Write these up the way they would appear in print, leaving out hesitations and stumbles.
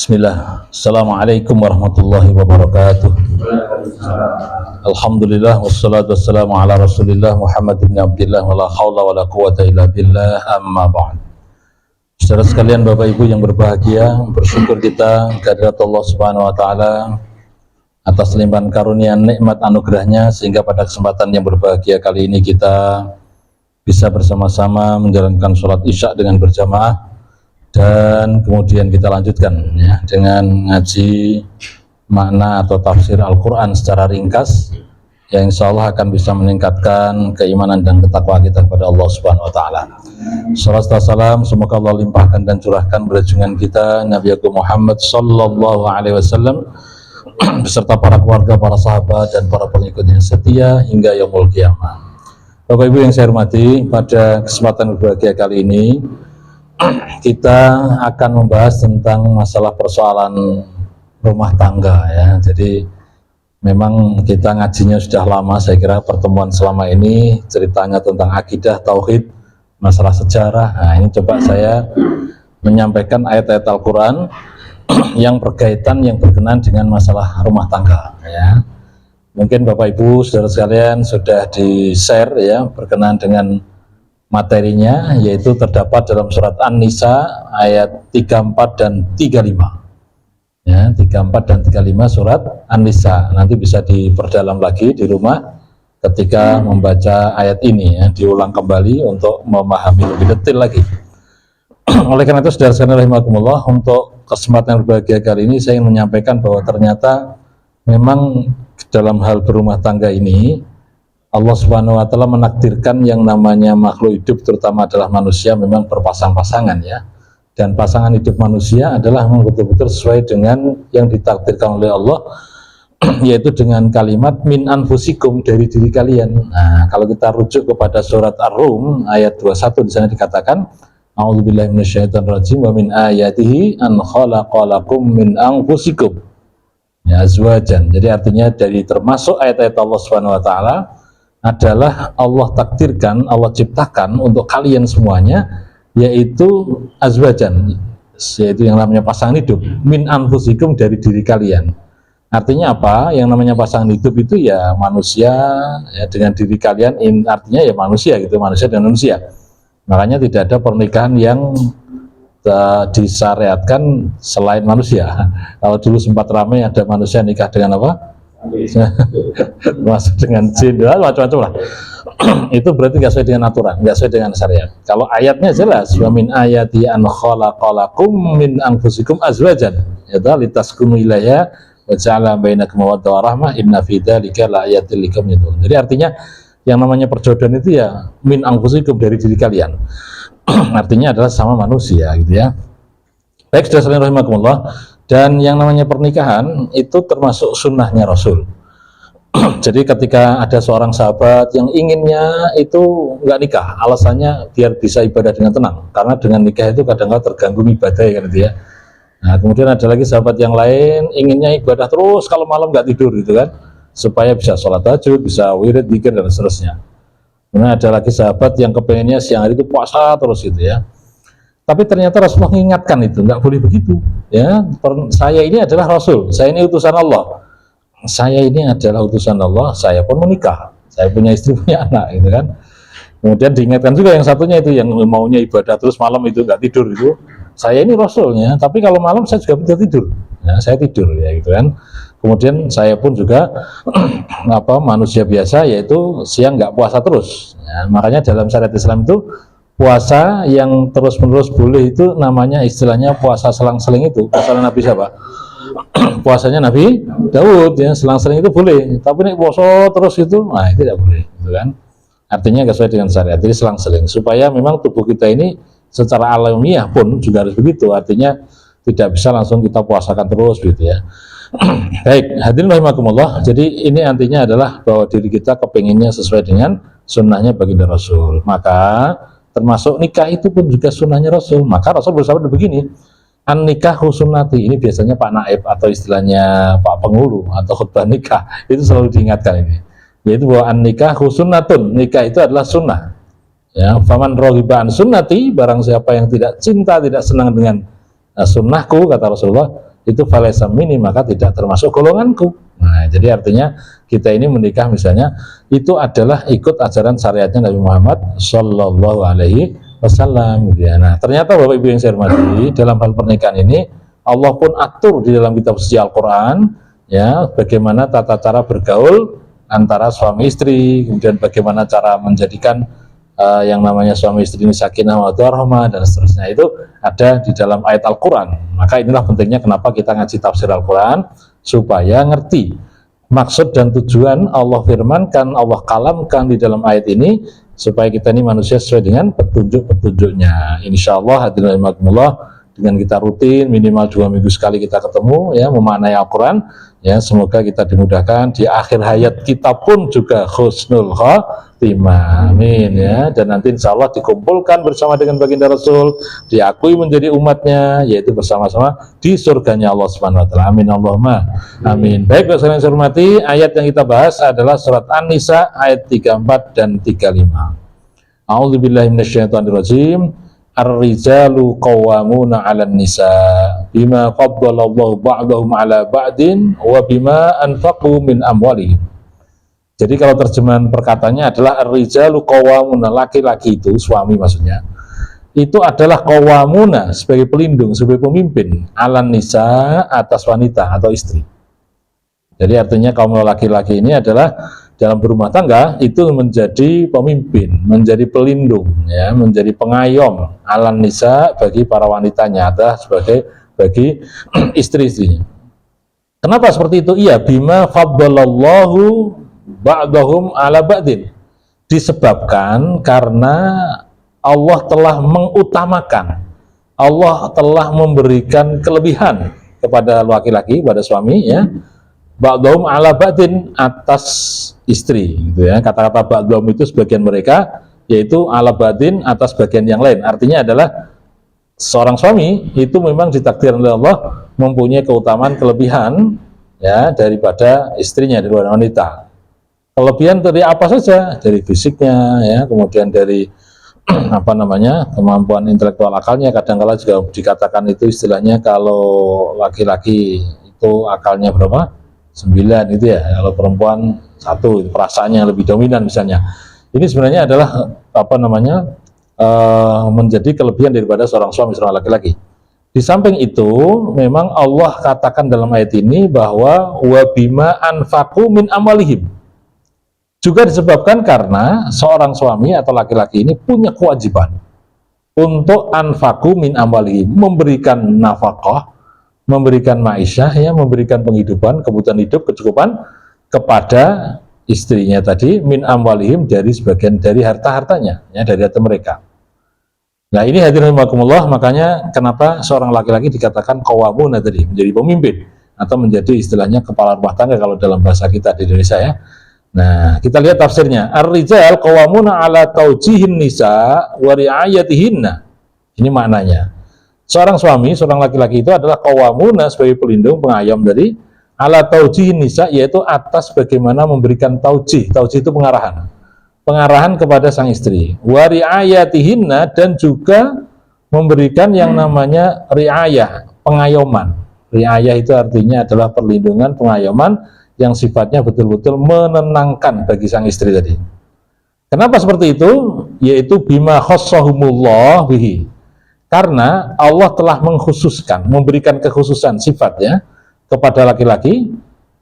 Bismillah. Assalamualaikum warahmatullahi wabarakatuh. Alhamdulillah wassalatu wassalamu ala Rasulillah Muhammad bin Abdillah wala haula wala quwata illa billah, amma ba'd. Saudara sekalian, Bapak Ibu yang berbahagia, bersyukur kita kehadirat Allah Subhanahu wa taala atas limpahan karunia nikmat anugerahnya sehingga pada kesempatan yang berbahagia kali ini kita bisa bersama-sama menjalankan sholat isya dengan berjamaah. Dan kemudian kita lanjutkan ya dengan ngaji makna atau tafsir Al-Quran secara ringkas yang insya Allah akan bisa meningkatkan keimanan dan ketakwaan kita kepada Allah Subhanahu wa taala. Salawat dan salam semoga Allah limpahkan dan curahkan pada junjungan kita Nabi Agung Muhammad sallallahu alaihi wasallam beserta para keluarga, para sahabat dan para pengikutnya setia hingga yaumul qiyamah. Bapak Ibu yang saya hormati, pada kesempatan berbahagia kali ini kita akan membahas tentang masalah persoalan rumah tangga ya. Jadi memang kita ngajinya sudah lama, saya kira pertemuan selama ini ceritanya tentang akidah, tauhid, masalah sejarah. Nah, ini coba saya menyampaikan ayat-ayat Al-Quran yang berkaitan, yang berkenaan dengan masalah rumah tangga ya. Mungkin Bapak Ibu saudara sekalian sudah di-share ya berkenaan dengan materinya, yaitu terdapat dalam surat An-Nisa ayat 34 dan 35 ya, 34 dan 35 surat An-Nisa. Nanti bisa diperdalam lagi di rumah ketika membaca ayat ini ya, diulang kembali untuk memahami lebih detail lagi. Oleh karena itu saudara sekalian rahimakumullah, untuk kesempatan berbahagia kali ini saya ingin menyampaikan bahwa ternyata memang dalam hal berumah tangga ini Allah Subhanahu wa taala menakdirkan yang namanya makhluk hidup, terutama adalah manusia, memang berpasang-pasangan ya. Dan pasangan hidup manusia adalah betul-betul sesuai dengan yang ditakdirkan oleh Allah, yaitu dengan kalimat min anfusikum, dari diri kalian. Nah, kalau kita rujuk kepada surat Ar-Rum ayat 21, di sana dikatakan a'udzubillahi minasyaitonirrajim wa min ayatihi an khalaqalakum min anfusikum ya azwajan. Jadi artinya dari termasuk ayat-ayat Allah Subhanahu wa taala adalah Allah takdirkan, Allah ciptakan untuk kalian semuanya, yaitu azwajan, yaitu yang namanya pasangan hidup, min anfusikum, dari diri kalian. Artinya apa? Yang namanya pasangan hidup itu ya manusia ya, dengan diri kalian, artinya ya manusia gitu, manusia dan manusia. Makanya tidak ada pernikahan yang disyariatkan selain manusia. Kalau dulu sempat ramai ada manusia nikah dengan apa? Masuk dengan jin, macam-macam lah. Itu berarti nggak sesuai dengan aturan, nggak sesuai dengan syariat. Kalau ayatnya jelas, wa min ayati an khalaqalakum min anfusikum azwajan, yaitu litaskunu ilaiha wa ja'ala bainakum mawaddah wa rahmah inna fi dzalika laayatil liqaumin yu'minun. Jadi artinya yang namanya perjodohan itu ya min anfusikum, dari diri kalian. Artinya adalah sama manusia gitu ya. Baik, saudara sekalian rahimakumullah, dan yang namanya pernikahan itu termasuk sunnahnya Rasul. Jadi ketika ada seorang sahabat yang inginnya itu nggak nikah, alasannya biar bisa ibadah dengan tenang, karena dengan nikah itu kadang-kadang terganggu ibadah ya kan gitu ya. Nah, kemudian ada lagi sahabat yang lain inginnya ibadah terus, kalau malam nggak tidur gitu kan, supaya bisa sholat tahajud, bisa wirid, dzikir dan seterusnya. Kemudian ada lagi sahabat yang kepengennya siang hari itu puasa terus gitu ya. Tapi ternyata Rasulullah mengingatkan itu nggak boleh begitu ya. Saya ini adalah Rasul, saya ini utusan Allah, saya ini adalah utusan Allah, saya pun menikah, saya punya istri, punya anak gitu kan. Kemudian diingatkan juga yang satunya itu yang maunya ibadah terus malam itu nggak tidur itu, saya ini Rasulnya, tapi kalau malam saya juga bisa tidur ya, saya tidur ya gitu kan. Kemudian saya pun juga manusia biasa, yaitu siang nggak puasa terus ya. Makanya dalam syariat Islam itu puasa yang terus-menerus boleh itu namanya istilahnya puasa selang-seling. Itu puasa Nabi siapa? Puasanya Nabi Daud ya, selang-seling itu boleh. Tapi nih puasa terus itu, nah itu tidak boleh gitu kan. Artinya nggak sesuai dengan syariat. Jadi selang-seling, supaya memang tubuh kita ini secara alamiah pun juga harus begitu. Artinya tidak bisa langsung kita puasakan terus gitu ya. Baik, hadirin rahimakumullah. Jadi ini artinya adalah bahwa diri kita kepinginnya sesuai dengan sunnahnya baginda Rasul. Maka termasuk nikah itu pun juga sunnahnya Rasul. Maka Rasul bersabda begini, an nikahu sunnati. Ini biasanya Pak Naib atau istilahnya Pak Pengulu atau khutbah nikah itu selalu diingatkan ini, yaitu bahwa an nikahu sunnatun, nikah itu adalah sunnah ya. Faman raghiba an sunnati, barang siapa yang tidak cinta, tidak senang dengan sunnahku, kata Rasulullah, itu falaysa minni, maka tidak termasuk golonganku. Nah, jadi artinya kita ini menikah misalnya itu adalah ikut ajaran syariatnya Nabi Muhammad Shallallahu Alaihi Wasallam. Ya. Nah, ternyata Bapak Ibu yang saya hormati, dalam hal pernikahan ini Allah pun atur di dalam kitab suci Al-Quran, ya, bagaimana tata cara bergaul antara suami istri, kemudian bagaimana cara menjadikan yang namanya suami istri ini sakinah mawaddah warahmah dan seterusnya, itu ada di dalam ayat Al-Quran. Maka inilah pentingnya kenapa kita ngaji tafsir Al-Quran, supaya ngerti maksud dan tujuan Allah firmankan, Allah kalamkan di dalam ayat ini, supaya kita ini manusia sesuai dengan petunjuk-petunjuknya. Insya Allah hadirin rahimakumullah, dengan kita rutin minimal 2 minggu sekali kita ketemu, ya, memaknai Al-Quran, ya, semoga kita dimudahkan di akhir hayat kita pun juga husnul khotimah, amin, ya, dan nanti insya Allah dikumpulkan bersama dengan baginda Rasul, diakui menjadi umatnya, yaitu bersama-sama di surganya Allah Subhanahu Wa Taala, amin Allahumma amin. Baik, Bapak yang saya hormati, ayat yang kita bahas adalah surat An-Nisa ayat 34 dan 35. A'udzubillahi minasyaitonirrajim. Ar-rijalu qawwamuna 'alan nisa bima faddalallahu ba'dahum 'ala ba'din wa bima anfaqu min amwalihim. Jadi kalau terjemahan perkataannya adalah ar-rijalu qawwamuna, laki-laki itu suami maksudnya, itu adalah qawwamuna sebagai pelindung, sebagai pemimpin, 'alan nisa atas wanita atau istri. Jadi artinya kaum laki-laki ini adalah dalam berumah tangga itu menjadi pemimpin, menjadi pelindung, ya, menjadi pengayom alan nisa bagi para wanitanya, atau sebagai bagi istri-istrinya. Kenapa seperti itu? Iya, bima faddalallahu ba'dahum ala ba'din. Disebabkan karena Allah telah mengutamakan, Allah telah memberikan kelebihan kepada laki-laki, pada suami, ya, ba'dahum ala ba'din, atas istri, gitu ya. Kata-kata ba'dahum itu sebagian mereka, yaitu ala ba'din, atas bagian yang lain. Artinya adalah seorang suami itu memang ditakdirkan oleh Allah mempunyai keutamaan kelebihan, ya, daripada istrinya, daripada wanita. Kelebihan dari apa saja? Dari fisiknya, ya, kemudian dari apa namanya, kemampuan intelektual akalnya. Kadang-kala juga dikatakan itu istilahnya kalau laki-laki itu akalnya berapa? 9 itu ya, kalau perempuan 1, perasaannya lebih dominan misalnya. Ini sebenarnya adalah apa namanya, menjadi kelebihan daripada seorang suami, seorang laki-laki. Di samping itu memang Allah katakan dalam ayat ini bahwa wabima anfaqu min amwalihim, juga disebabkan karena seorang suami atau laki-laki ini punya kewajiban untuk anfaqu min amwalihim, memberikan nafkah, memberikan ma'isyah, ya, memberikan penghidupan, kebutuhan hidup, kecukupan kepada istrinya tadi, min amwalihim, dari sebagian dari harta-hartanya, ya, dari harta mereka. Nah, ini hadirin rahimakumullah, makanya kenapa seorang laki-laki dikatakan qawwamuna tadi, menjadi pemimpin atau menjadi istilahnya kepala rumah tangga kalau dalam bahasa kita di Indonesia, ya. Nah, kita lihat tafsirnya. Ar-rijal qawwamuna ala taujihin nisa wa ri'ayatihinna. Ini maknanya. Seorang suami, seorang laki-laki itu adalah qawwamuna sebagai pelindung, pengayom dari ala taujihin nisa, yaitu atas bagaimana memberikan taujih. Taujih itu pengarahan. Pengarahan kepada sang istri. Wa ri'ayatihinna, dan juga memberikan yang namanya riayah, pengayoman. Riayah itu artinya adalah perlindungan, pengayoman yang sifatnya betul-betul menenangkan bagi sang istri tadi. Kenapa seperti itu? Yaitu bima khassahumullah bihi. Karena Allah telah mengkhususkan, memberikan kekhususan sifatnya kepada laki-laki,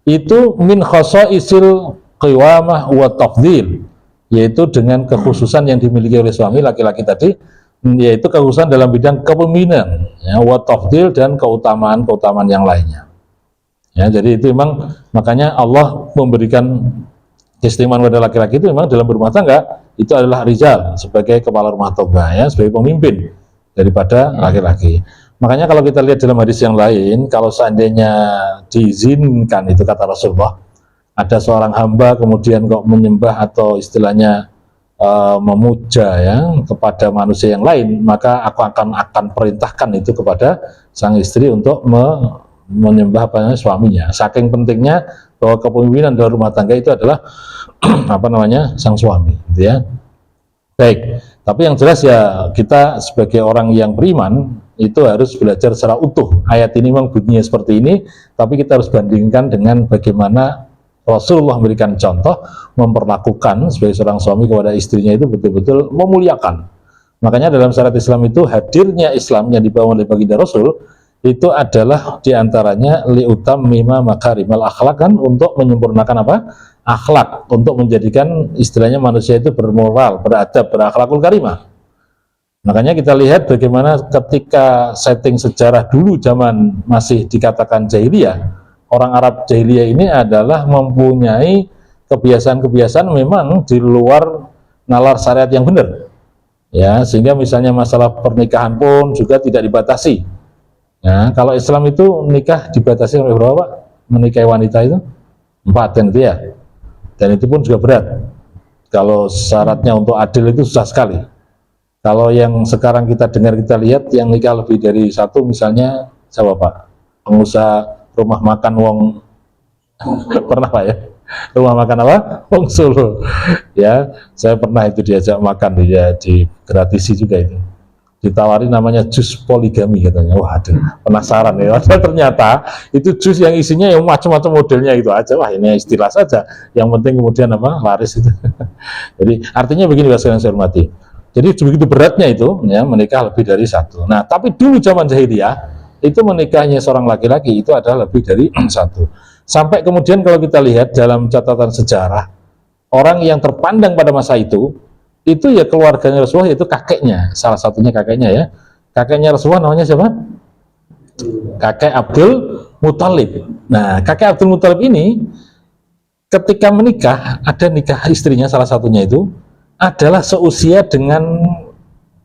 itu min khasaisil qiwamah wa tafdhil, yaitu dengan kekhususan yang dimiliki oleh suami laki-laki tadi, yaitu kekhususan dalam bidang kepemimpinan, ya, wa tafdhil, dan keutamaan-keutamaan yang lainnya. Ya, jadi itu memang makanya Allah memberikan keistimewaan pada laki-laki itu memang dalam berumah tangga itu adalah rijal, sebagai kepala rumah tangga, ya, sebagai pemimpin daripada laki-laki. Makanya kalau kita lihat dalam hadis yang lain, kalau seandainya diizinkan, itu kata Rasulullah, ada seorang hamba kemudian kok menyembah atau istilahnya memuja, ya, kepada manusia yang lain, maka aku akan perintahkan itu kepada sang istri untuk menyembah suaminya. Saking pentingnya bahwa kepemimpinan dalam rumah tangga itu adalah apa namanya, sang suami, gitu ya. Baik, tapi yang jelas ya, kita sebagai orang yang beriman itu harus belajar secara utuh. Ayat ini memang bunyinya seperti ini, tapi kita harus bandingkan dengan bagaimana Rasulullah memberikan contoh memperlakukan sebagai seorang suami kepada istrinya itu betul-betul memuliakan. Makanya dalam syariat Islam itu hadirnya Islam yang dibawa oleh baginda Rasul itu adalah diantaranya liutammima makarimal akhlak, kan, untuk menyempurnakan apa? Akhlak, untuk menjadikan istilahnya manusia itu bermoral, beradab, berakhlakul karimah. Makanya kita lihat bagaimana ketika setting sejarah dulu zaman masih dikatakan jahiliyah, orang Arab jahiliyah ini adalah mempunyai kebiasaan-kebiasaan memang di luar nalar syariat yang benar. Ya, sehingga misalnya masalah pernikahan pun juga tidak dibatasi. Ya, kalau Islam itu nikah dibatasi oleh berapa? Menikahi wanita itu 4 kan itu ya. Dan itu pun juga berat. Kalau syaratnya untuk adil itu susah sekali. Kalau yang sekarang kita dengar, kita lihat yang nikah lebih dari 1 misalnya siapa Pak? Pengusaha rumah makan wong pernah Pak ya? Rumah makan apa? Wong Solo. Ya, saya pernah itu diajak makan ya, di gratisi juga itu. Ditawari namanya jus poligami katanya. Wah, aduh, penasaran ya. Ternyata itu jus yang isinya yang macam-macam modelnya itu aja. Wah, ini istilah saja. Yang penting kemudian apa? Laris itu. Jadi artinya begini Bapak sekalian saya hormati. Jadi begitu beratnya itu ya, menikah lebih dari 1. Nah, tapi dulu zaman jahiliyah itu menikahnya seorang laki-laki itu adalah lebih dari 1. Sampai kemudian kalau kita lihat dalam catatan sejarah, orang yang terpandang pada masa itu ya keluarganya Rasulullah, yaitu kakeknya, salah satunya kakeknya ya. Kakeknya Rasulullah namanya siapa? Kakek Abdul Muthalib. Nah, kakek Abdul Muthalib ini ketika menikah, ada nikah istrinya salah satunya itu adalah seusia dengan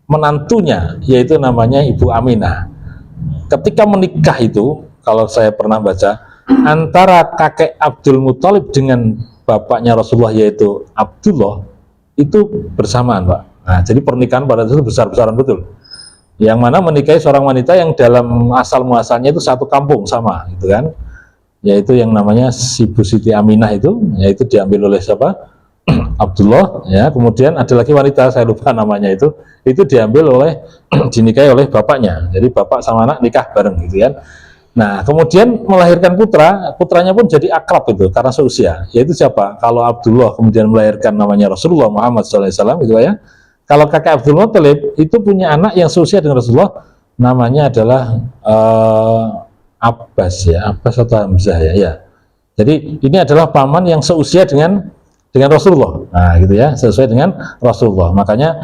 menantunya, yaitu namanya Ibu Aminah. Ketika menikah itu, kalau saya pernah baca, antara kakek Abdul Muthalib dengan bapaknya Rasulullah yaitu Abdullah itu bersamaan Pak. Nah, jadi pernikahan pada itu besar-besaran betul. Yang mana menikahi seorang wanita yang dalam asal muasalnya itu satu kampung sama, gitu kan? Yaitu yang namanya Ibu Siti Aminah itu, yaitu diambil oleh siapa? Abdullah, ya. Kemudian ada lagi wanita, saya lupa namanya itu diambil oleh dinikahi oleh bapaknya. Jadi bapak sama anak nikah bareng, gitu kan? Nah, kemudian melahirkan putranya pun jadi akrab itu karena seusia. Yaitu siapa? Kalau Abdullah kemudian melahirkan namanya Rasulullah Muhammad SAW, gitu ya. Kalau kakek Abdul Muthalib itu punya anak yang seusia dengan Rasulullah, namanya adalah Abbas ya, Abbas atau Hamzah ya. Jadi ini adalah paman yang seusia dengan Rasulullah. Nah, gitu ya, sesuai dengan Rasulullah. Makanya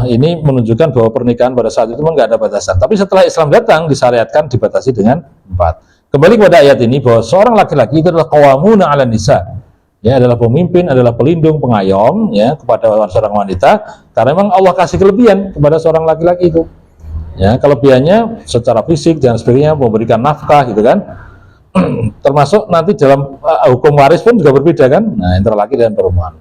ini menunjukkan bahwa pernikahan pada saat itu memang nggak ada batasan. Tapi setelah Islam datang, disyariatkan dibatasi dengan 4. Kembali kepada ayat ini bahwa seorang laki-laki itu adalah qawwamuna 'alan nisa. Ya, adalah pemimpin, adalah pelindung, pengayom ya kepada seorang wanita, karena memang Allah kasih kelebihan kepada seorang laki-laki itu. Ya, kelebihannya secara fisik dan sebagainya, memberikan nafkah gitu kan. Termasuk nanti dalam hukum waris pun juga berbeda kan, nah antara laki dan perempuan.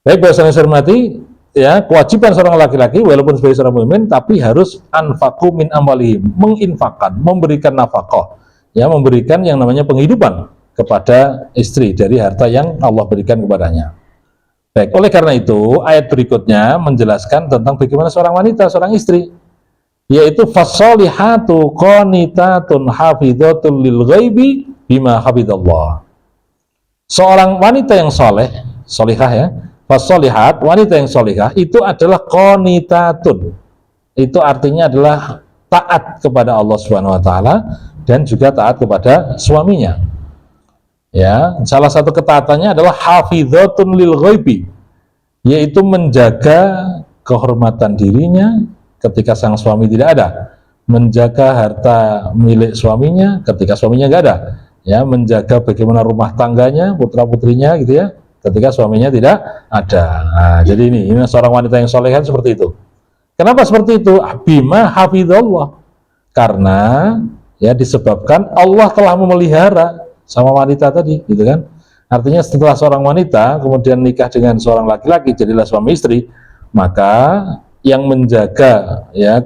Baik, bahasa yang saya hormati, ya, kewajiban seorang laki-laki walaupun sebagai seorang mukmin tapi harus anfaqu min amwalihim, menginfakkan, memberikan nafkah, ya, memberikan yang namanya penghidupan kepada istri dari harta yang Allah berikan kepadanya. Baik, oleh karena itu ayat berikutnya menjelaskan tentang bagaimana seorang wanita, seorang istri, yaitu fasolihatu qanitatun hafidhatul lil ghaibi bima hafidallah. Seorang wanita yang solihah ya, fasolihat, wanita yang solihah itu adalah qanitatun. Itu artinya adalah taat kepada Allah Subhanahu wa taala dan juga taat kepada suaminya. Ya, salah satu ketaatannya adalah hafidhatun lil ghaibi, yaitu menjaga kehormatan dirinya ketika sang suami tidak ada, menjaga harta milik suaminya ketika suaminya nggak ada, ya, menjaga bagaimana rumah tangganya, putra putrinya gitu ya, ketika suaminya tidak ada. Nah, jadi ini seorang wanita yang solehan seperti itu. Kenapa seperti itu? Bima hafidhallah, karena ya disebabkan Allah telah memelihara sama wanita tadi, gitu kan? Artinya setelah seorang wanita kemudian nikah dengan seorang laki-laki, jadilah suami istri, maka yang menjaga ya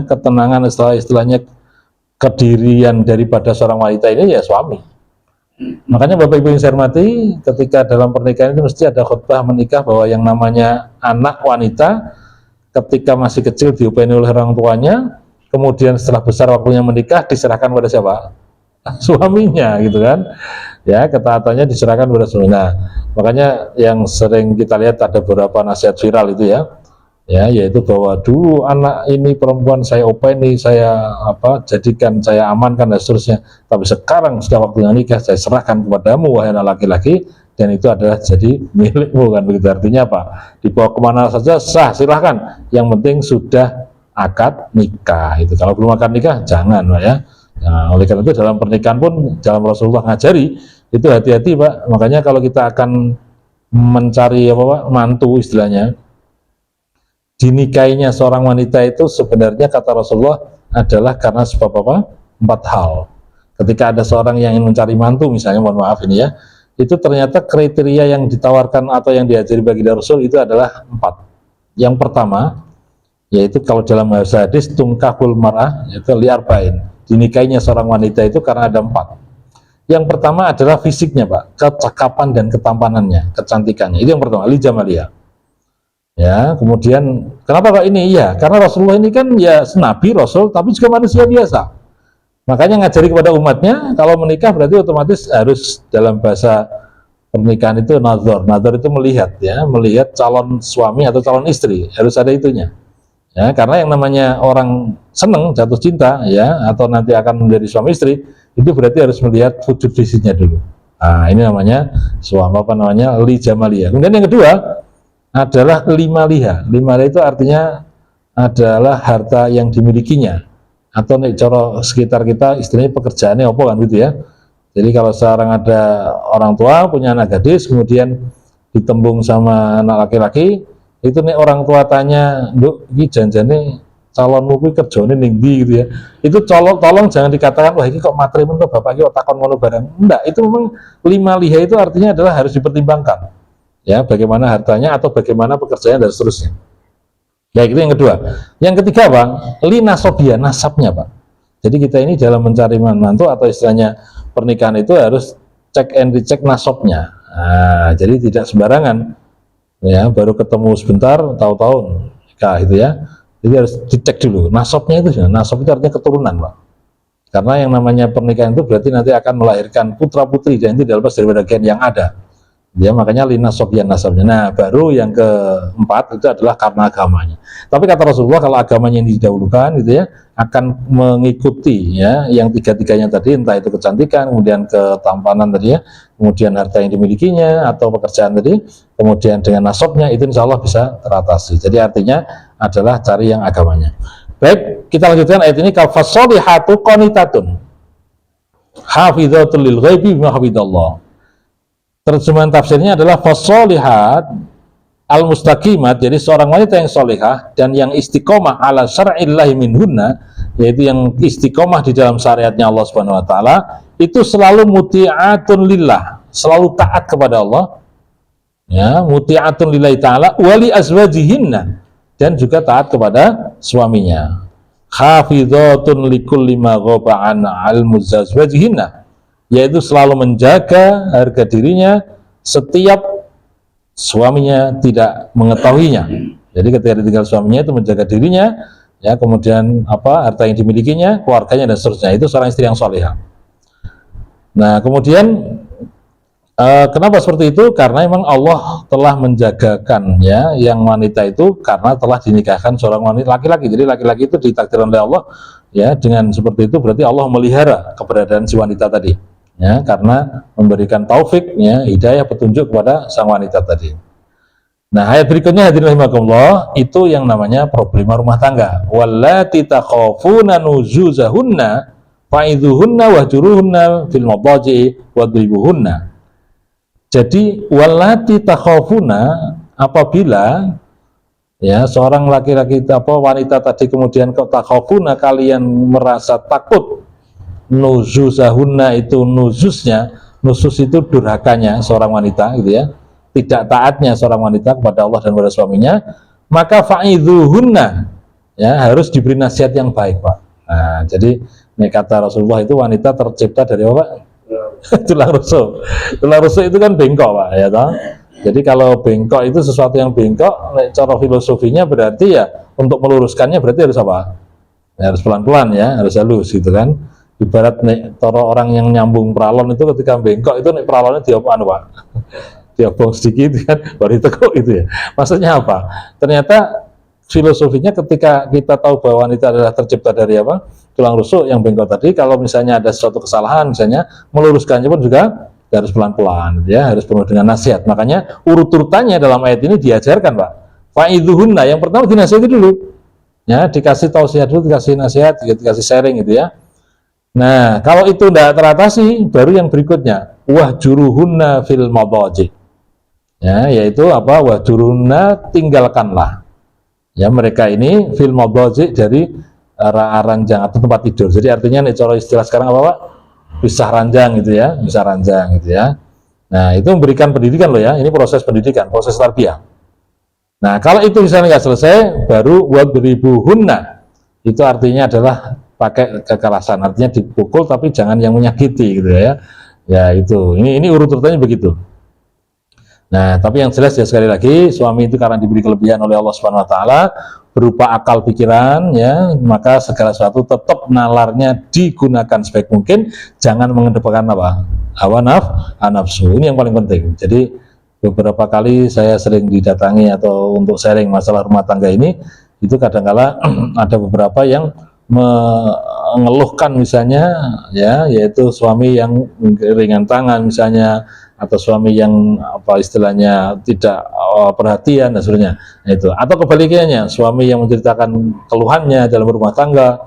ketenangan, istilahnya kedirian daripada seorang wanita ini ya suami. Makanya Bapak Ibu yang saya hormati, ketika dalam pernikahan itu mesti ada khutbah menikah bahwa yang namanya anak wanita ketika masih kecil diupaini oleh orang tuanya, kemudian setelah besar waktunya menikah diserahkan pada siapa? Suaminya, gitu kan. Ya, ketaatannya diserahkan pada suaminya. Nah, makanya yang sering kita lihat ada beberapa nasihat viral itu ya, yaitu bahwa dulu anak ini perempuan saya openi, saya jadikan, saya amankan dan seterusnya, tapi sekarang sudah waktunya nikah, saya serahkan kepadamu wahai anak laki-laki, dan itu adalah jadi milikmu, kan begitu. Artinya apa? Dibawa kemana saja sah, silahkan, yang penting sudah akad nikah. Itu kalau belum akad nikah jangan, Pak, ya. Nah, oleh karena itu dalam pernikahan pun dalam Rasulullah ngajari itu hati-hati, Pak. Makanya kalau kita akan mencari mantu istilahnya, dinikahinya seorang wanita itu sebenarnya kata Rasulullah adalah karena sebab apa? 4 hal. Ketika ada seorang yang ingin mencari mantu misalnya, mohon maaf ini ya, itu ternyata kriteria yang ditawarkan atau yang diajari bagi Rasul itu adalah 4. Yang pertama, yaitu kalau dalam bahasa hadis tungkahul mar'ah, itu li'arba'in, dinikahinya seorang wanita itu karena ada 4. Yang pertama adalah fisiknya, Pak, kecakapan dan ketampanannya, kecantikannya, itu yang pertama, li jamaliyah. Ya, kemudian kenapa Pak ini? Iya, karena Rasulullah ini kan ya nabi, rasul, tapi juga manusia biasa. Makanya ngajari kepada umatnya, kalau menikah berarti otomatis harus dalam bahasa pernikahan itu nazar. Nazar itu melihat, ya, melihat calon suami atau calon istri, harus ada itunya. Ya, karena yang namanya orang seneng, jatuh cinta, ya, atau nanti akan menjadi suami istri, itu berarti harus melihat wujud fisiknya dulu. Nah, ini namanya li jamaliyah. Kemudian yang kedua adalah limaliha. Limaliha itu artinya adalah harta yang dimilikinya, atau nih cara sekitar kita istilahnya pekerjaannya apa kan gitu ya. Jadi kalau sekarang ada orang tua punya anak gadis kemudian ditembung sama anak laki-laki, itu nih orang tua tanya, "Nduk, iki janjane calonmu kuwi kerjane ning ndi?" gitu ya. Itu tolong jangan dikatakan, "Wah, ini kok materi men kok bapak iki kok takon ngono barang." Enggak, itu memang limaliha itu artinya adalah harus dipertimbangkan. Ya, bagaimana hartanya atau bagaimana pekerjaannya dan seterusnya. Baik, itu yang kedua. Yang ketiga, Pak, linasobia, nasabnya, Pak. Jadi kita ini dalam mencari mantu atau istilahnya pernikahan itu harus cek and recheck nasabnya. Nah, jadi tidak sembarangan. Ya, baru ketemu sebentar, tahu-tahu nikah itu ya. Jadi harus dicek dulu nasabnya itu. Nasab itu artinya keturunan, Pak. Karena yang namanya pernikahan itu berarti nanti akan melahirkan putra putri dan itu dilepas daripada gen yang ada. Ya, makanya linasobian nasabnya. Nah, baru yang keempat itu adalah karena agamanya. Tapi kata Rasulullah kalau agamanya yang didahulukan gitu ya, akan mengikuti ya yang tiga-tiganya tadi, entah itu kecantikan, kemudian ketampanan tadi ya, kemudian harta yang dimilikinya atau pekerjaan tadi, kemudian dengan nasabnya itu insya Allah bisa teratasi. Jadi artinya adalah cari yang agamanya. Baik, kita lanjutkan ayat ini. Kafasolihatu qanitatun hafidhatul lil ghaibi bima hafidallah. Terjemahan tafsirnya adalah fasolihat al-mustaqimat, jadi seorang wanita yang solihah dan yang istiqomah ala syar'illahi minhunna, yaitu yang istiqomah di dalam syariatnya Allah Subhanahu wa taala, itu selalu muti'atun lillah, selalu taat kepada Allah. Ya, muti'atun lillahi ta'ala wali azwajihinna, dan juga taat kepada suaminya. Hafidhatun likulli ma ghaba an al-muzawwajihinna, yaitu selalu menjaga harga dirinya setiap suaminya tidak mengetahuinya. Jadi ketika ditinggal suaminya itu menjaga dirinya, ya, kemudian harta yang dimilikinya, keluarganya dan seterusnya. Itu seorang istri yang solehah. Nah, kemudian kenapa seperti itu? Karena memang Allah telah menjagakan ya yang wanita itu karena telah dinikahkan seorang wanita laki-laki. Jadi laki-laki itu ditakdirkan oleh Allah ya, dengan seperti itu berarti Allah melihara keberadaan si wanita tadi. Ya, karena memberikan taufik, ya, hidayah, petunjuk kepada sang wanita tadi. Nah, ayat berikutnya hadirin rahimakumullah, itu yang namanya problema rumah tangga. Wallati takhafuna nuzuzahunna fa'idhuhunna wahjuruhunna fil madaji wadribuhunna. Jadi wallati takhafuna, apabila ya seorang laki-laki wanita tadi kemudian takhafuna, kalian merasa takut, nuzuzahunna itu nuzusnya, nuzus itu durhakanya seorang wanita gitu ya, tidak taatnya seorang wanita kepada Allah dan kepada suaminya, maka fa'idhuhunna, ya, harus diberi nasihat yang baik, Pak. Nah, jadi ini kata Rasulullah itu wanita tercipta dari apa, Pak? Tulang rusuk. Tulang rusuk itu kan bengkok, Pak, ya toh? Jadi kalau bengkok itu sesuatu yang bengkok, cara filosofinya berarti ya untuk meluruskannya berarti harus apa? Ya, harus pelan-pelan ya, harus halus gitu kan. Ibarat nek toro orang yang nyambung pralon itu ketika bengkok itu nek pralonnya diopong Pak. Diopong sedikit kan baru ditekuk itu ya. Maksudnya apa? Ternyata filosofinya ketika kita tahu bahwa wanita adalah tercipta dari apa? Tulang rusuk yang bengkok tadi, kalau misalnya ada suatu kesalahan misalnya meluruskannya pun juga harus pelan-pelan ya, harus penuh dengan nasihat. Makanya urut-urutannya dalam ayat ini diajarkan Pak. Fa'idhuhunna, yang pertama dinasihati dulu. Ya, dikasih tausiah dulu, dikasih nasihat, dikasih sharing gitu ya. Nah, kalau itu tidak teratasi, baru yang berikutnya, wahjuruhunna fil madaji. Ya, yaitu apa? Wahjuruhunna, tinggalkanlah. Ya, mereka ini fil madaji dari ranjang atau tempat tidur. Jadi artinya nih cara istilah sekarang apa Pak? Pisah ranjang gitu ya, pisah ranjang gitu ya. Nah, itu memberikan pendidikan loh ya. Ini proses pendidikan, proses tarbiyah. Nah, kalau itu misalnya nggak selesai, baru wadribuhunna. Itu artinya adalah pakai kekerasan, artinya dipukul tapi jangan yang menyakiti gitu ya. Ya itu, ini urut-urutannya begitu. Nah, tapi yang jelas ya sekali lagi, suami itu karena diberi kelebihan oleh Allah Subhanahu wa taala berupa akal pikiran ya, maka segala sesuatu tetap nalarnya digunakan sebaik mungkin, jangan mengedepankan apa? Hawa nafsu. Ini yang paling penting. Jadi beberapa kali saya sering didatangi atau untuk sharing masalah rumah tangga ini, itu kadang-kala ada beberapa yang mengeluhkan misalnya ya, yaitu suami yang ringan tangan misalnya, atau suami yang apa istilahnya tidak perhatian dan sebagainya. Nah, itu atau kebalikannya, suami yang menceritakan keluhannya dalam rumah tangga,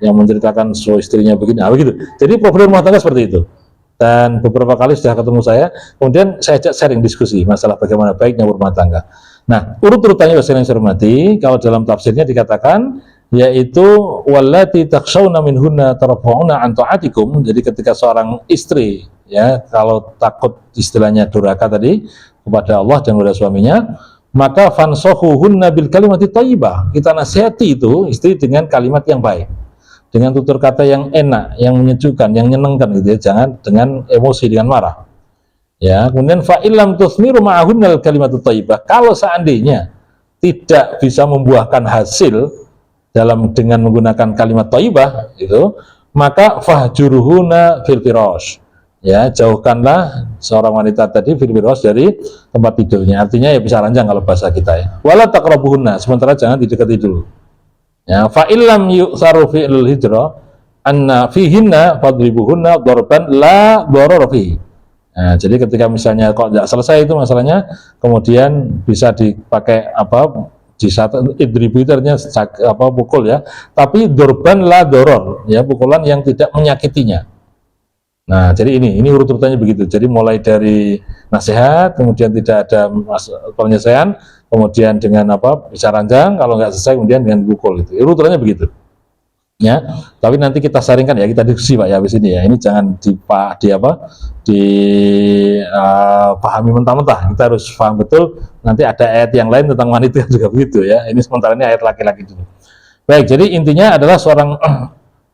yang menceritakan istrinya begini, begitu. Jadi problem rumah tangga seperti itu. Dan beberapa kali sudah ketemu saya, kemudian saya ajak sharing diskusi masalah bagaimana baiknya berumah tangga. Nah, urut-urutannya yang saya hormati, kalau dalam tafsirnya dikatakan yaitu wallati takhshawna minhunna tarfa'una an ta'atikum. Jadi ketika seorang istri ya kalau takut istilahnya durhaka tadi kepada Allah dan kepada suaminya, maka fansahuhunna bil kalimati thayyibah. Kita nasihati itu istri dengan kalimat yang baik, dengan tutur kata yang enak, yang menyejukkan, yang menyenangkan gitu ya, jangan dengan emosi, dengan marah. Ya, kemudian fa illam tusmiru ma'ahunnal kalimatu thayyibah. Kalau seandainya tidak bisa membuahkan hasil dengan menggunakan kalimat thayyibah itu, maka fahjuruhuna fil firash. Ya, jauhkanlah seorang wanita tadi fil firash dari tempat tidurnya. Artinya ya bisa ranjang kalau bahasa kita ya. Wala taqrabuhunna, sementara jangan didekati dulu. Ya, fa illam yu'saru fi'il hijrah anna fihinna fadribuhunna darban la darara fihi. Nah, jadi ketika misalnya kok tidak selesai itu masalahnya, kemudian bisa dipakai apa? Di saat idribu itu artinya pukul ya, tapi dorban la doror ya, pukulan yang tidak menyakitinya. Nah, jadi ini urut-urutannya begitu. Jadi mulai dari nasihat, kemudian tidak ada penyelesaian, kemudian dengan apa bisa ranjang, kalau nggak selesai kemudian dengan pukul. Itu urutannya begitu ya. Tapi nanti kita saringkan ya, kita diskusi Pak ya habis ini ya. Ini jangan pahami mentah-mentah. Kita harus paham betul. Nanti ada ayat yang lain tentang wanita juga begitu ya. Ini sementara ini ayat laki-laki dulu. Baik, jadi intinya adalah seorang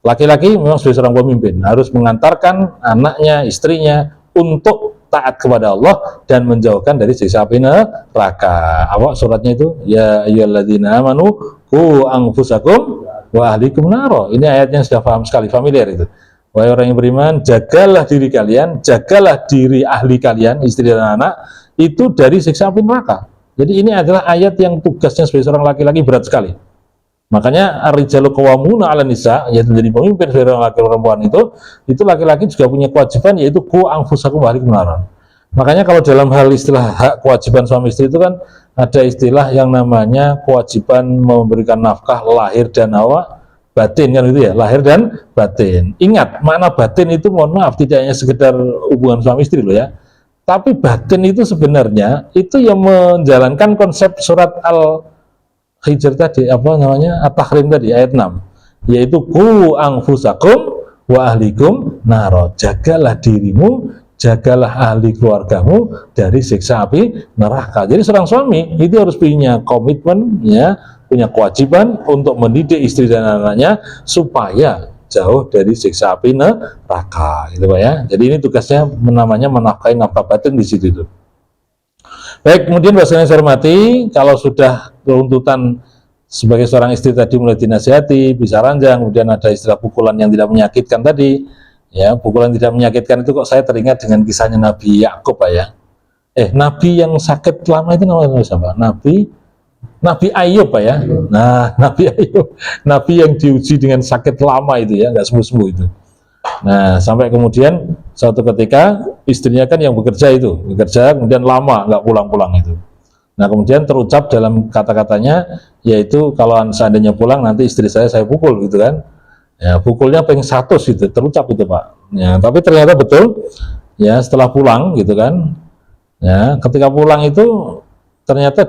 laki-laki memang sebagai seorang pemimpin harus mengantarkan anaknya, istrinya untuk taat kepada Allah dan menjauhkan dari siksa api neraka. Apa suratnya itu? Ya ayyuhalladzina amanu qu anfusakum wa ahlikum naro. Ini ayatnya sudah paham sekali, familiar itu. Wahai orang yang beriman, jagalah diri kalian, jagalah diri ahli kalian, istri dan anak, itu dari siksa api neraka. Jadi ini adalah ayat yang tugasnya sebagai seorang laki-laki berat sekali. Makanya ar-rijalu qawwamuna 'alan nisa, yaitu menjadi pemimpin seorang laki-laki perempuan itu laki-laki juga punya kewajiban, yaitu qu anfusakum wa ahlikum naro. Makanya kalau dalam hal istilah hak kewajiban suami istri itu kan ada istilah yang namanya kewajiban memberikan nafkah lahir dan batin kan itu ya, lahir dan batin. Ingat, makna batin itu mohon maaf tidak hanya sekedar hubungan suami istri loh ya. Tapi batin itu sebenarnya itu yang menjalankan konsep surat Al-Hijr tadi, apa namanya? At-Tahrim tadi ayat 6, yaitu qu anfusakum wa ahlikum naro. Jagalah dirimu, jagalah ahli keluargamu dari siksa api neraka. Jadi seorang suami itu harus punya komitmen ya, punya kewajiban untuk mendidik istri dan anaknya supaya jauh dari siksa api neraka gitu Pak ya. Jadi ini tugasnya namanya menafkahi nafkah batin di situ itu. Baik, kemudian bahasanya saya hormati, kalau sudah tuntutan sebagai seorang istri tadi mulai dinasihati, bisa ranjang, kemudian ada istilah pukulan yang tidak menyakitkan tadi, ya pukulan tidak menyakitkan itu kok saya teringat dengan kisahnya Nabi Yakub Pak ya. Nabi yang sakit lama itu namanya siapa? Nabi Ayub Pak ya. Nah, Nabi Ayub, Nabi yang diuji dengan sakit lama itu ya, nggak sembuh-sembuh itu. Nah, sampai kemudian suatu ketika istrinya kan yang bekerja kemudian lama nggak pulang-pulang itu. Nah, kemudian terucap dalam kata-katanya, yaitu kalau seandainya pulang nanti istri saya pukul gitu kan. Ya, pukulnya peng 100 itu, terucap itu Pak. Ya, tapi ternyata betul, ya setelah pulang gitu kan. Ya, ketika pulang itu ternyata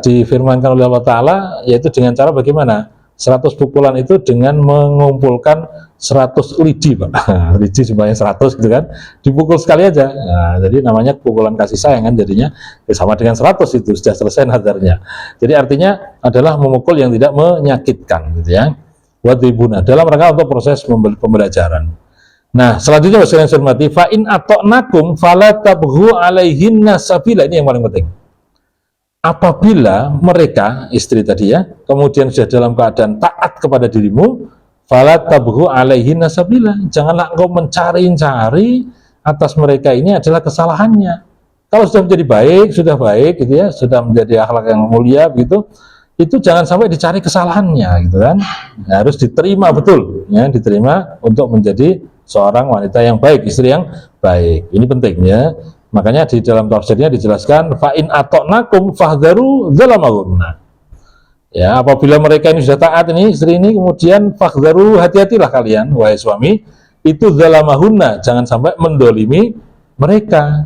difirmankan oleh Allah Ta'ala, yaitu dengan cara bagaimana? 100 pukulan itu dengan mengumpulkan 100 lidi Pak. Lidi sebanyak 100 gitu kan, dipukul sekali aja. Nah, jadi namanya pukulan kasih sayang kan, jadinya sama dengan 100 itu sudah selesai nadarnya. Jadi artinya adalah memukul yang tidak menyakitkan gitu ya. Wadribuna dalam rangka untuk proses pembelajaran. Nah, selanjutnya yang saya hormati, fa in ata'nakum fala tabghu alaihinna sabila, ini yang paling penting. Apabila mereka, istri tadi ya, kemudian sudah dalam keadaan taat kepada dirimu, fala tabghu alaihinna sabila, janganlah engkau mencari-cari atas mereka, ini adalah kesalahannya. Kalau sudah menjadi baik, sudah baik gitu ya, sudah menjadi akhlak yang mulia gitu, itu jangan sampai dicari kesalahannya gitu kan. Nah, harus diterima betul ya, diterima untuk menjadi seorang wanita yang baik, istri yang baik. Ini penting ya. Makanya di dalam tafsirnya dijelaskan fa in ata'nakum fahdharu zalamahunna. Ya, apabila mereka ini sudah taat ini istri ini, kemudian fahdharu, hati-hatilah kalian wahai suami, itu zalamahunna, jangan sampai mendolimi mereka.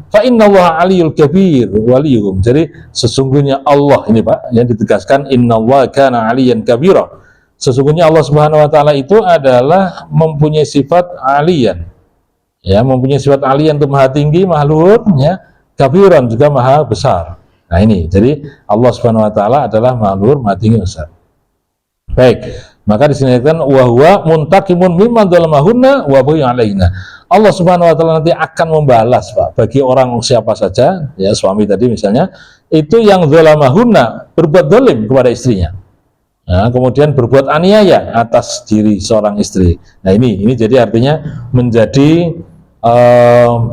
Fa innallaha aliyul kabir waliyuhum. Jadi sesungguhnya Allah ini Pak yang ditegaskan, innallaha kana aliyan kabira. Sesungguhnya Allah Subhanahu wa taala itu adalah mempunyai sifat aliyan. Ya, mempunyai sifat aliyan itu maha tinggi, maha luhur, ya, kabiran juga maha besar. Nah ini, jadi Allah Subhanahu wa taala adalah maha luhur, maha tinggi, besar. Baik, maka disebutkan wa huwa muntaqimun mimman dzalamahunna wa bayu alaina. Allah Subhanahu wa taala nanti akan membalas Pak bagi orang siapa saja, ya suami tadi misalnya, itu yang dzalamahunna, berbuat zalim kepada istrinya. Nah, kemudian berbuat aniaya atas diri seorang istri. Nah ini jadi artinya menjadi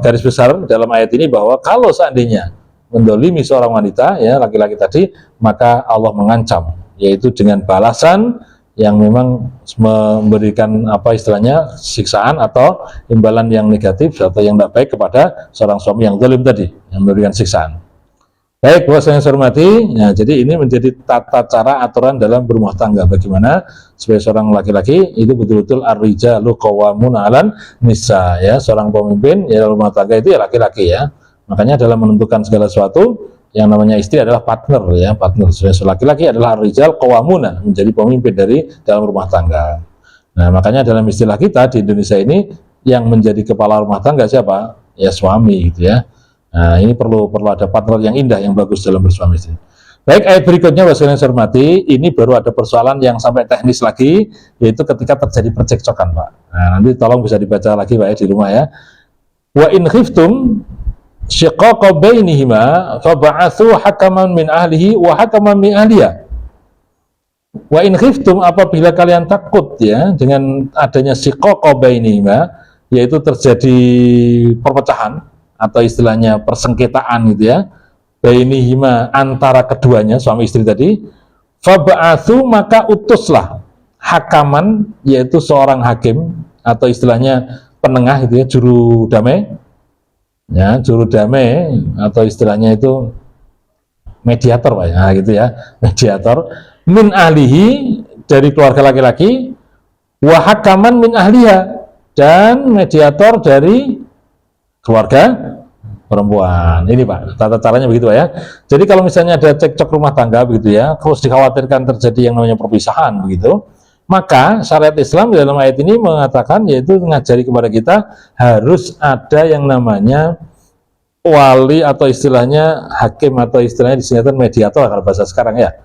garis besar dalam ayat ini bahwa kalau seandainya mendolimi seorang wanita, ya laki-laki tadi, maka Allah mengancam, yaitu dengan balasan yang memang memberikan apa istilahnya siksaan atau imbalan yang negatif atau yang tidak baik kepada seorang suami yang zalim tadi, yang memberikan siksaan. Baik, Bapak yang saya hormati, ya, jadi ini menjadi tata cara aturan dalam berumah tangga. Bagaimana sebagai seorang laki-laki itu betul-betul ar-rijalu qawwamuna 'alan nisa, ya, seorang pemimpin ya dalam rumah tangga itu ya laki-laki ya. Makanya dalam menentukan segala sesuatu yang namanya istri adalah partner ya, partner. Sebagai laki-laki adalah ar-rijal qawwamuna, menjadi pemimpin dari dalam rumah tangga. Nah, makanya dalam istilah kita di Indonesia ini yang menjadi kepala rumah tangga siapa? Ya suami gitu ya. Nah, ini perlu ada partner yang indah, yang bagus dalam bersuami istri. Baik, ayat berikutnya Bapak yang saya hormati, ini baru ada persoalan yang sampai teknis lagi, yaitu ketika terjadi percekcokan Pak. Nah, nanti tolong bisa dibaca lagi Pak ya di rumah ya. Wa in khiftum syiqaqa bainihima fab'atsu hakaman min ahlihi wa hakaman min ahliha. Wa in khiftum, apabila kalian takut ya dengan adanya syiqaqa bainihima, yaitu terjadi perpecahan atau istilahnya persengketaan gitu ya, bainihima, antara keduanya suami istri tadi, fab'atsu, maka utuslah hakaman, yaitu seorang hakim atau istilahnya penengah gitu ya, juru damai ya, juru damai atau istilahnya itu mediator Pak ya, nah, gitu ya, mediator min ahlihi, dari keluarga laki-laki, wa hakaman min ahliha, dan mediator dari keluarga perempuan. Ini Pak, tata caranya begitu Pak ya. Jadi kalau misalnya ada cekcok rumah tangga begitu ya, terus dikhawatirkan terjadi yang namanya perpisahan begitu, maka syariat Islam dalam ayat ini mengatakan, yaitu mengajari kepada kita harus ada yang namanya wali atau istilahnya hakim atau istilahnya disingkatan mediator kalau bahasa sekarang ya.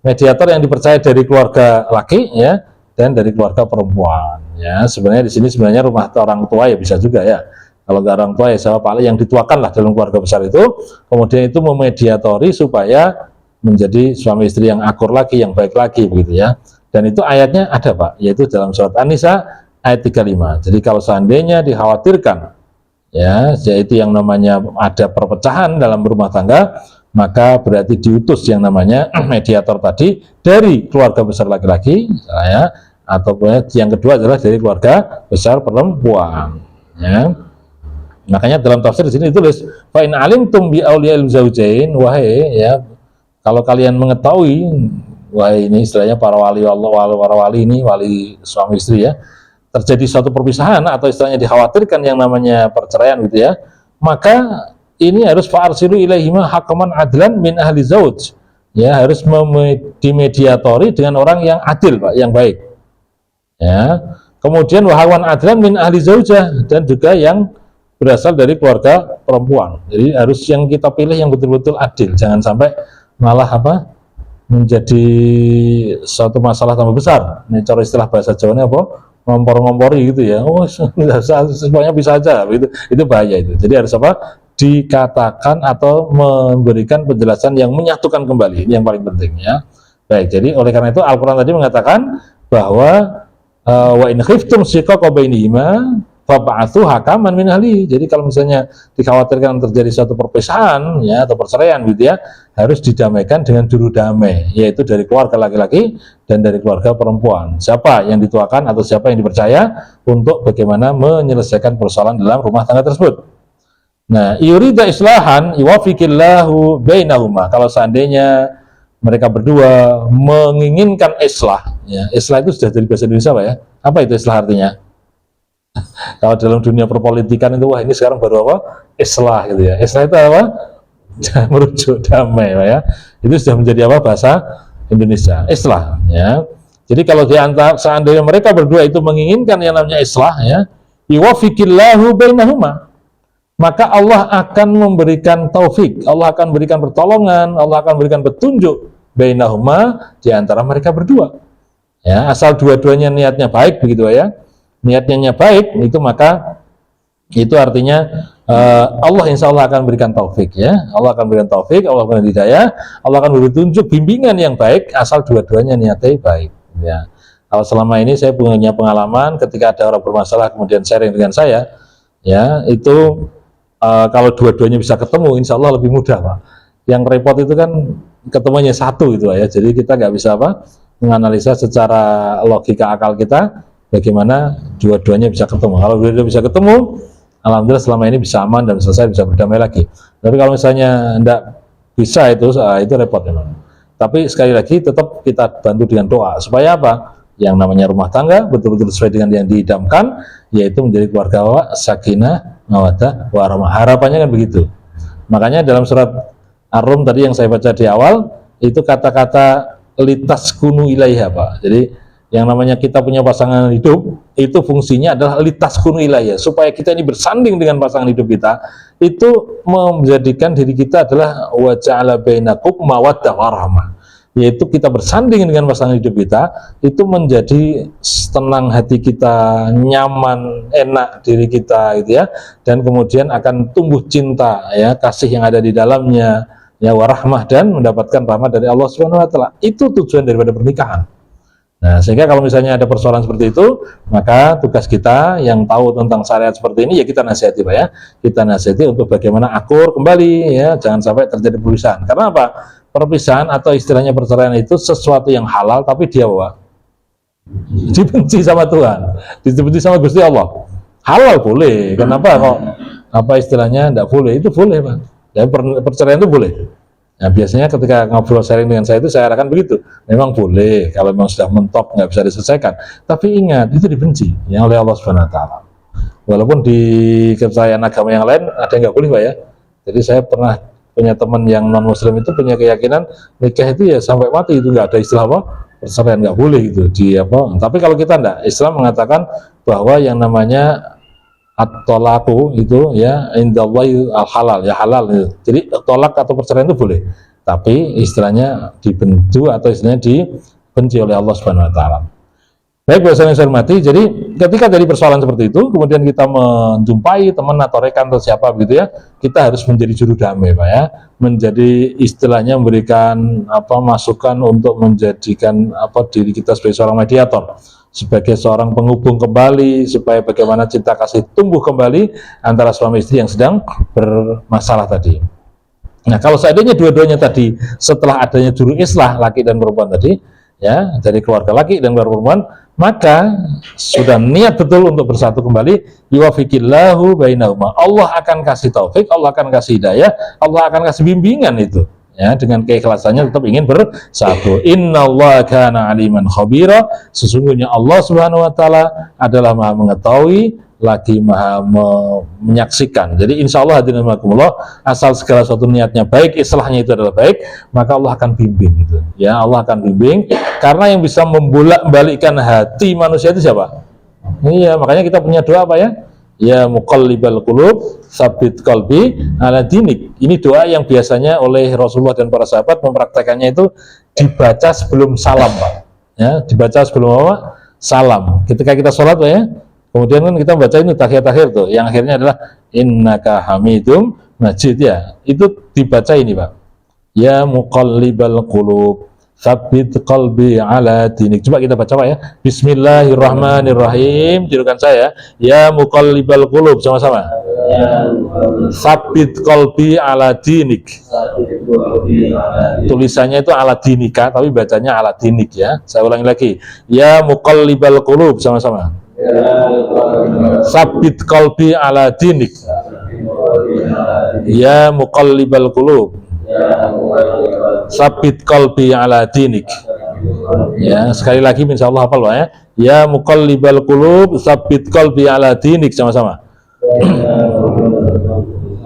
Mediator yang dipercaya dari keluarga laki ya dan dari keluarga perempuan ya. Sebenarnya di sini sebenarnya rumah orang tua ya bisa juga ya. Kalau nggak orang tua ya siapa paling yang dituakan lah dalam keluarga besar itu, kemudian itu memediatori supaya menjadi suami istri yang akur lagi, yang baik lagi begitu ya. Dan itu ayatnya ada Pak, yaitu dalam surat An-Nisa ayat 35. Jadi kalau seandainya dikhawatirkan ya, yaitu yang namanya ada perpecahan dalam rumah tangga, maka berarti diutus yang namanya mediator tadi dari keluarga besar laki-laki ya, atau yang kedua adalah dari keluarga besar perempuan ya. Makanya dalam tafsir di sini ditulis fa in alimtum bi auliya'il zaujain, wahai ya, kalau kalian mengetahui, wahai ini istilahnya para wali Allah, para wali ini wali suami istri ya, terjadi suatu perpisahan atau istilahnya dikhawatirkan yang namanya perceraian gitu ya, maka ini harus fa'arsilu ilaihima hakaman adlan min ahli zauj ya, harus dimediatori dengan orang yang adil Pak, yang baik ya. Kemudian wahawan adlan min ahli zaujah, dan juga yang berasal dari keluarga perempuan. Jadi harus yang kita pilih yang betul-betul adil, jangan sampai malah apa menjadi suatu masalah tambah besar. Ini cara istilah bahasa Jawanya apa? Ngompor-ngompori gitu ya. Oh, semuanya bisa aja. Itu bahaya itu. Jadi harus apa? Dikatakan atau memberikan penjelasan yang menyatukan kembali. Ini yang paling penting ya. Baik, jadi oleh karena itu Al-Quran tadi mengatakan bahwa wa in khiftum shiqaqa bainihima fab'atsu hakaman min ahli. Jadi kalau misalnya dikhawatirkan terjadi suatu perpisahan ya atau perceraian gitu ya, harus didamaikan dengan juru damai, yaitu dari keluarga laki-laki dan dari keluarga perempuan. Siapa yang dituakan atau siapa yang dipercaya untuk bagaimana menyelesaikan persoalan dalam rumah tangga tersebut. Nah, yurida islahan yuwafiqillahu bainahuma. Kalau seandainya mereka berdua menginginkan islah, ya, islah itu sudah dari bahasa Indonesia Pak ya. Apa itu islah artinya? Kalau dalam dunia perpolitikan itu, wah ini sekarang baru apa? Islah gitu ya. Islah itu apa? Merujuk damai Pak ya. Itu sudah menjadi apa bahasa Indonesia? Islah ya. Jadi kalau diantara seandainya mereka berdua itu menginginkan yang namanya islah ya, yuwafiqillahu bainahuma, maka Allah akan memberikan taufik, Allah akan berikan pertolongan, Allah akan berikan petunjuk bainahuma di antara mereka berdua. Ya, asal dua-duanya niatnya baik begitu ya. Niatnya baik itu maka itu artinya Allah insya Allah akan berikan taufik ya. Allah akan berikan taufik, Allah akan berikan hidayah, Allah akan beri petunjuk bimbingan yang baik asal dua-duanya niatnya baik ya. Kalau selama ini saya punya pengalaman ketika ada orang bermasalah kemudian sharing dengan saya ya, itu kalau dua-duanya bisa ketemu insya Allah lebih mudah Pak. Yang repot itu kan ketemunya satu gitu ya, jadi kita nggak bisa apa menganalisa secara logika akal kita bagaimana dua-duanya bisa ketemu. Kalau dua-duanya bisa ketemu, alhamdulillah selama ini bisa aman dan selesai, bisa berdamai lagi. Tapi kalau misalnya tidak bisa itu repot memang. Tapi sekali lagi tetap kita bantu dengan doa supaya apa? Yang namanya rumah tangga betul-betul sesuai dengan yang diidamkan, yaitu menjadi keluarga sakinah, mawaddah, warahmah. Harapannya kan begitu. Makanya dalam surat Ar-Rum tadi yang saya baca di awal itu kata-kata litaskunu ilaiha Pak. Jadi yang namanya kita punya pasangan hidup itu fungsinya adalah litaskunu ilaiha, supaya kita ini bersanding dengan pasangan hidup kita, itu menjadikan diri kita adalah wa ja'ala bainakum mawaddah warahmah, yaitu kita bersanding dengan pasangan hidup kita, itu menjadi tenang hati kita, nyaman, enak diri kita gitu ya, dan kemudian akan tumbuh cinta ya, kasih yang ada di dalamnya ya, warahmah, dan mendapatkan rahmat dari Allah Subhanahu wa taala. Itu tujuan daripada pernikahan. Nah, sehingga kalau misalnya ada persoalan seperti itu, maka tugas kita yang tahu tentang syariat seperti ini ya kita nasihati Pak ya. Kita nasihati untuk bagaimana akur kembali ya, jangan sampai terjadi perpisahan. Karena apa? Perpisahan atau istilahnya perceraian itu sesuatu yang halal tapi dia apa? Dibenci sama Tuhan, dibenci sama Gusti Allah. Halal boleh, kenapa kok apa istilahnya tidak boleh? Itu boleh Pak. Ya, perceraian itu boleh. Nah, biasanya ketika ngobrol sharing dengan saya itu saya arahkan begitu. Memang boleh kalau memang sudah mentok nggak bisa diselesaikan. Tapi ingat itu dibenci ya oleh Allah Subhanahu Wa Taala. Walaupun di kepercayaan agama yang lain ada yang nggak boleh Pak ya. Jadi saya pernah punya teman yang non Muslim itu punya keyakinan nikah itu ya sampai mati, itu nggak ada istilah apa perceraian, nggak boleh gitu di apa. Tapi kalau kita enggak, Islam mengatakan bahwa yang namanya at-tolaku itu ya indallahi al-halal ya, halal gitu. Jadi tolak atau perceraian itu boleh, tapi istilahnya dibenci atau istilahnya dibenci oleh Allah Subhanahu wa taala. Baik, Bapak yang saya hormati, jadi ketika dari persoalan seperti itu, kemudian kita menjumpai teman atau rekan atau siapa begitu ya, kita harus menjadi juru damai, Pak ya, menjadi istilahnya memberikan masukan untuk menjadikan diri kita sebagai seorang mediator, sebagai seorang penghubung kembali, supaya bagaimana cinta kasih tumbuh kembali antara suami istri yang sedang bermasalah tadi. Nah, kalau seandainya dua-duanya tadi setelah adanya juru islah laki dan perempuan tadi, ya, dari keluarga laki dan keluarga perempuan, maka sudah niat betul untuk bersatu kembali, yuwafiqillahu bainahuma. Allah akan kasih taufik, Allah akan kasih hidayah, Allah akan kasih bimbingan itu. Ya, dengan keikhlasannya tetap ingin bersatu. Innallaha kana aliman khabira. Sesungguhnya Allah Subhanahu wa taala adalah Maha mengetahui lagi Maha menyaksikan. Jadi insya Allah hadirin rahimakumullah, asal segala suatu niatnya baik, islahnya itu adalah baik, maka Allah akan bimbing itu. Ya, Allah akan bimbing, karena yang bisa membolak-balikkan hati manusia itu siapa? Iya, makanya kita punya doa apa ya? Ya muqallibal qulub, tsabit qalbi ala dinik. Ini doa yang biasanya oleh Rasulullah dan para sahabat mempraktekannya itu dibaca sebelum salam, Pak. Ya, dibaca sebelum apa? Salam. Ketika kita sholat, Pak ya. Kemudian kan kita baca ini tahiyat-tahiyat tuh, yang akhirnya adalah innaka hamidum majid ya. Itu dibaca ini, Pak. Ya muqallibal qulub, tsabbit qalbi ala dinik. Coba kita baca, Pak ya. Bismillahirrahmanirrahim. Tirukan saya. Ya muqallibal qulub, sama-sama. Tsabbit qalbi ala dinik. Tulisannya itu ala dinika, tapi bacanya ala dinik ya. Saya ulangi lagi. Ya muqallibal qulub, sama-sama. Tsabbit qalbi ala dinik. Ya muqallibal qulub, tsabbit qalbi ala dinik. Ya, sekali lagi insyaallah hafal, Pak ya. Ya muqallibal qulub, tsabbit qalbi ala dinik, sama-sama.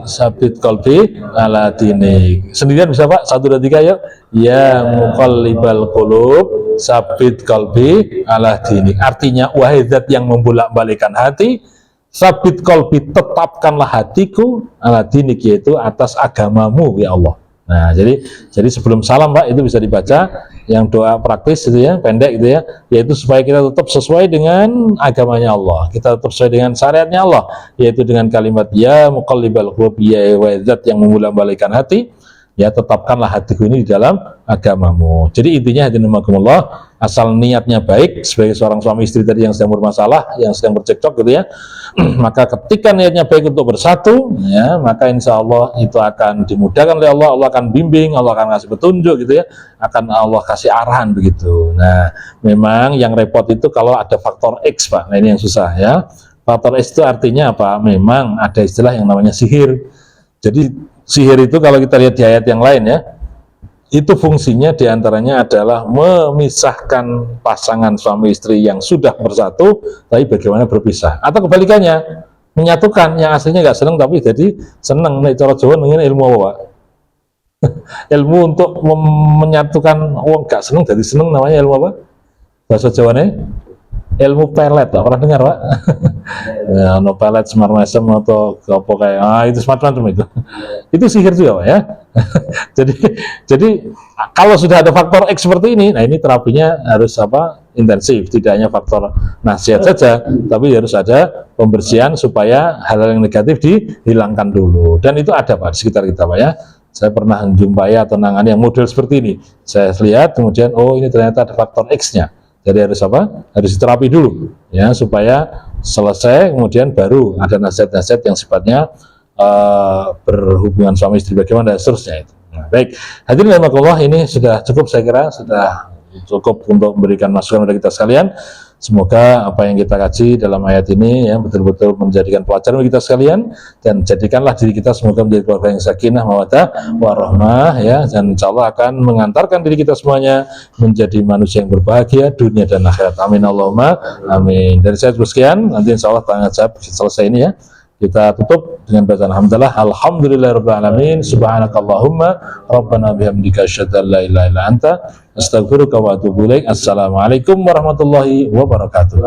Tsabbit qalbi ala dinik. Sendirian bisa, Pak? 1 2 3 yuk. Ya muqallibal qulub, tsabbit qalbi ala dinik. Artinya, wahai zat yang membolak-balikkan hati, tsabbit qalbi, tetapkanlah hatiku ala dinik, yaitu atas agamamu ya Allah. Nah, jadi sebelum salam, Pak, itu bisa dibaca yang doa praktis itu ya, pendek gitu ya, yaitu supaya kita tetap sesuai dengan agamanya Allah, kita tetap sesuai dengan syariatnya Allah, yaitu dengan kalimat ya muqallibal qulub, ya zat yang membolak-balikkan hati, ya tetapkanlah hatiku ini di dalam agamamu. Jadi intinya hadirin rahimakumullah, asal niatnya baik sebagai seorang suami istri tadi yang sedang bermasalah, yang sedang bercekcok gitu ya, maka ketika niatnya baik untuk bersatu, ya, maka insya Allah itu akan dimudahkan oleh Allah, Allah akan bimbing, Allah akan kasih petunjuk gitu ya, akan Allah kasih arahan begitu. Nah, memang yang repot itu kalau ada faktor X, Pak. Nah, ini yang susah ya. Faktor X itu artinya apa? Memang ada istilah yang namanya sihir. Jadi sihir itu kalau kita lihat di ayat yang lain ya, itu fungsinya diantaranya adalah memisahkan pasangan suami istri yang sudah bersatu, tapi bagaimana berpisah. Atau kebalikannya, menyatukan yang aslinya nggak seneng tapi jadi seneng. Nih cara Jawa dengan ilmu apa, Pak? Ilmu untuk menyatukan nggak seneng jadi seneng, namanya ilmu apa? Bahasa Jawanya? Ilmu pelet, Pak. Pernah dengar, Pak? Ya, no pelet, semar mesem atau apa kayak itu semacam itu. Itu sihir juga, Pak ya. jadi kalau sudah ada faktor X seperti ini, nah ini terapinya harus intensif, tidak hanya faktor nasihat saja, tapi harus ada pembersihan supaya hal-hal yang negatif dihilangkan dulu. Dan itu ada, Pak, di sekitar kita, Pak ya. Saya pernah menjumpai atau nangani yang model seperti ini. Saya lihat kemudian, oh ini ternyata ada faktor X-nya. Jadi harus harus diterapi dulu ya, supaya selesai, kemudian baru ada nasihat-nasihat yang sifatnya berhubungan suami istri bagaimana dan seterusnya itu. Nah, baik, hadirin rahimakumullah, ini sudah cukup, saya kira sudah cukup untuk memberikan masukan kepada kita sekalian. Semoga apa yang kita kaji dalam ayat ini ya betul-betul menjadikan pelajaran bagi kita sekalian, dan jadikanlah diri kita semoga menjadi keluarga yang sakinah, mawaddah, warahmah ya, dan insyaallah akan mengantarkan diri kita semuanya menjadi manusia yang berbahagia dunia dan akhirat. Amin Allahumma amin. Dari saya sekian, nanti insyaallah tanya jawab selesai ini ya. Kita tutup dengan bacaan alhamdulillah, alhamdulillahirabbil alamin, subhanakallahumma rabbana bihamdika asyhadu an la ilaha illa anta astaghfiruka wa atubu ilaik. Assalamualaikum warahmatullahi wabarakatuh.